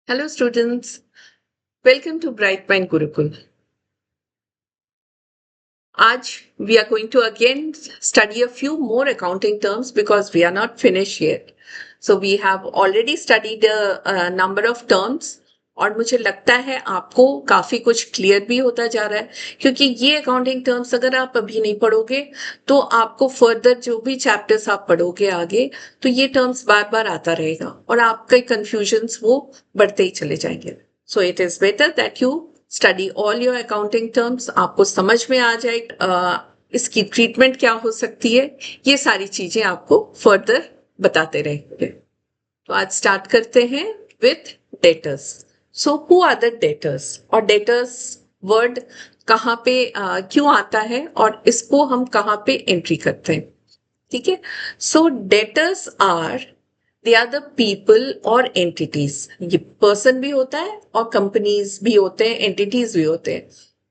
Hello, students. Welcome to Bright Mind Gurukul. Aj, we are going to again study a few more accounting terms because we are not finished yet. So we have already studied a number of terms और मुझे लगता है आपको काफी कुछ clear भी होता जा रहा है क्योंकि ये अकाउंटिंग टर्म्स अगर आप अभी नहीं पढ़ोगे तो आपको फर्दर जो भी चैप्टर्स आप पढ़ोगे आगे तो ये टर्म्स बार बार आता रहेगा और आपके कंफ्यूजन्स वो बढ़ते ही चले जाएंगे. So it is better that you study all your accounting terms. आपको समझ में आ जाए इसकी ट्रीटमेंट क्या हो सकती है, ये सारी चीजें आपको फर्दर बताते रहेंगे. तो आज स्टार्ट करते हैं with debtors. So who are the debtors और डेटर्स वर्ड कहाँ पे क्यों आता है और इसको हम कहाँ पे एंट्री करते हैं. ठीक है. So debtors are they are the people और एंटिटीज. ये पर्सन भी होता है और कंपनीज भी होते हैं, एंटिटीज भी होते हैं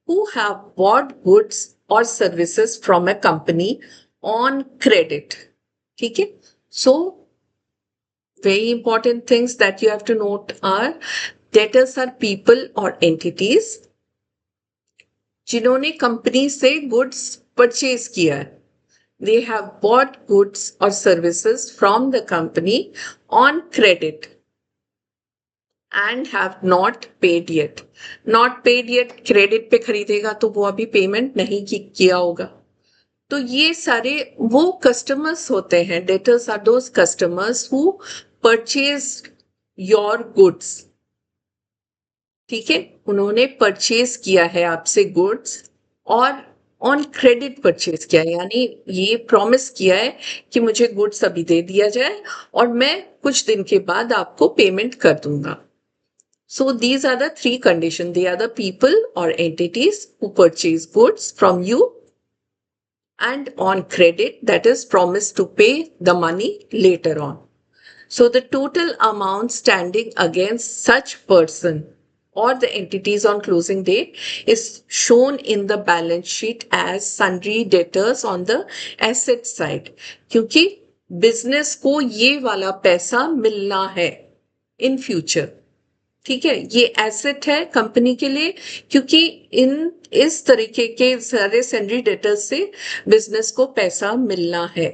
हु हैव बॉट गुड्स और services from a company on credit. ठीक है. सो very important things that you have to note are debtors are people or entities जिन्होंने कंपनी से गुड्स परचेज किया है. They have bought goods or services from the company on credit and have not paid yet. Not paid yet, credit पे खरीदेगा तो वो अभी payment नहीं किया होगा. तो ये सारे वो कस्टमर्स होते हैं. Debtors are those customers who purchase your goods. ठीक है. उन्होंने परचेज किया है आपसे गुड्स और ऑन क्रेडिट परचेज किया है, यानी ये प्रॉमिस किया है कि मुझे गुड्स अभी दे दिया जाए और मैं कुछ दिन के बाद आपको पेमेंट कर दूंगा. So these are the three conditions. They are the people or entities who purchase goods from you and on credit, that is promised to pay the money later on. So the total amount standing against such person or the entities on closing date is shown in the balance sheet as sundry debtors on the asset side. क्योंकि business को ये वाला पैसा मिलना है in future. ठीक है. ये एसेट है कंपनी के लिए क्योंकि इस तरीके के सारे सन्ड्री डेटर्स से बिजनेस को पैसा मिलना है.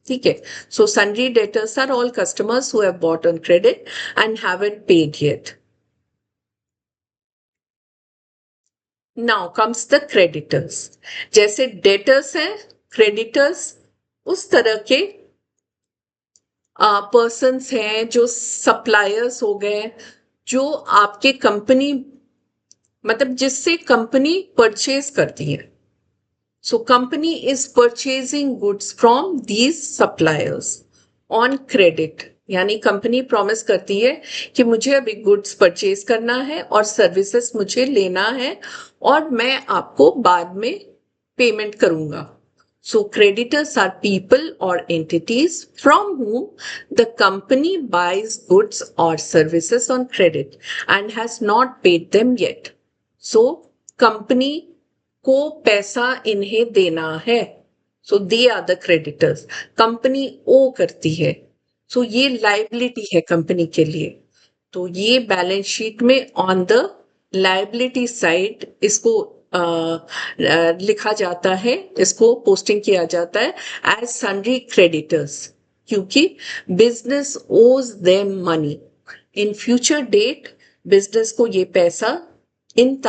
ठीक है. So sundry debtors are all customers who have bought on credit and haven't paid yet. Now comes the creditors. जैसे डेटर्स हैं, क्रेडिटर्स उस तरह के पर्सन्स हैं जो सप्लायर्स हो गए, जो आपके कंपनी मतलब जिससे कंपनी परचेज करती है. So company is purchasing goods from these suppliers on credit, यानी कंपनी प्रॉमिस करती है कि मुझे अभी गुड्स परचेज करना है और सर्विसेज मुझे लेना है और मैं आपको बाद में पेमेंट करूंगा. So creditors are people or entities from whom the company buys goods or services on credit and has not paid them yet. So company को पैसा इन्हें देना है. So they are the creditors. Company owe करती है. So ये liability है company के लिए. तो ये बैलेंस शीट में ऑन द लाइबिलिटी साइड इसको लिखा जाता है, इसको पोस्टिंग किया जाता है एज सन्ड्री क्रेडिटर्स क्योंकि business owes them money. In future date business को ये पैसा इन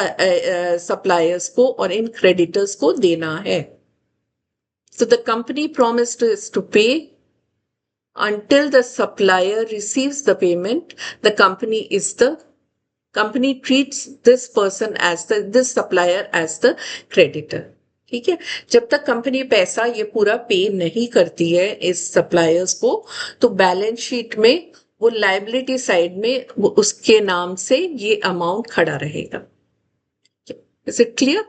सप्लायर्स को और इन क्रेडिटर्स को देना है. So the company promised is to pay until the supplier receives the payment. The company treats this person as this supplier as the creditor. ठीक है. जब तक कंपनी पैसा ये पूरा पे नहीं करती है इस सप्लायर्स को तो बैलेंस शीट में वो लाइबिलिटी साइड में वो उसके नाम से ये अमाउंट खड़ा रहेगा. Is it clear?